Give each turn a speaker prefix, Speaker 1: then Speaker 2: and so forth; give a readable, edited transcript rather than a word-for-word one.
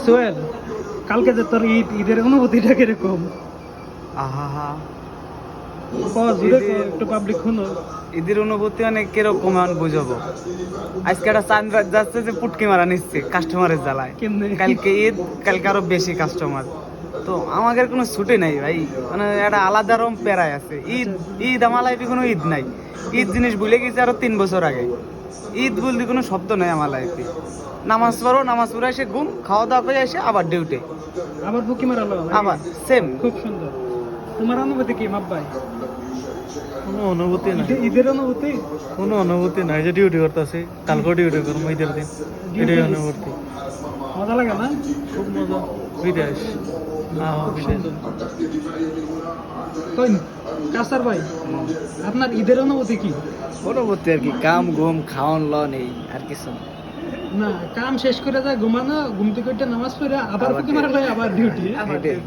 Speaker 1: সোহেল, কালকে যে তোর ঈদের অনুভূতিটা কিরকম?
Speaker 2: আহা,
Speaker 1: একটু পাবলিক শুনো।
Speaker 2: ঈদের অনুভূতি অনেক কিরকম আমি বুঝাবো। আজকে একটা চাঁদ রাত যাচ্ছে যে পুটকি মারা নিচ্ছে কাস্টমারের জ্বালায়।
Speaker 1: কেমনে?
Speaker 2: কালকে ঈদ, কালকে আরো বেশি কাস্টমার। তো আমাদের কোনো ছুটি নাই ভাই, মানে একটা আলাদা রকম প্যারায় আছে। ঈদ ঈদ আমার লাইফে কোনো ঈদ নাই। ঈদ জিনিস ভুলে গেছি আরো 3 বছর আগে। ঈদ বলতে কোনো শব্দ নাই আমার লাইফে। নামাজ পড়ো, নামাজ পড়ে এসে ঘুম, খাওয়া দাওয়া করে এসে আবার ডিউটি,
Speaker 1: আবার বুকি মারালো
Speaker 2: আবার সেম।
Speaker 1: খুব সুন্দর। তোমার অনুভূতি কি মাপ ভাই?
Speaker 3: কোনো অনুভূতি নাই,
Speaker 1: ঈদের অনুভূতি?
Speaker 3: কোনো অনুভূতি নাই। যে ডিউটি করতেছি, কালকে ডিউটি করবো ঈদের দিন, এটাই অনুভূতি।
Speaker 1: মজা লাগে না?
Speaker 3: খুব মজা। বিদেশ
Speaker 1: খুব
Speaker 3: বিদেশ।
Speaker 1: সুন্দর। কই কাসার ভাই, আপনার ঈদের অনুভূতি কি?
Speaker 2: পরবর্তী আর কি, কাম ঘুম খাওয়ান ল নেই আর কিছু না।
Speaker 1: না, কাম শেষ করে যায় ঘুমানো, ঘুম থেকে উঠে নামাজ পড়ে আবার
Speaker 2: আবার
Speaker 1: ফুকি মারা হয়, আবার ডিউটি।
Speaker 2: এটাই।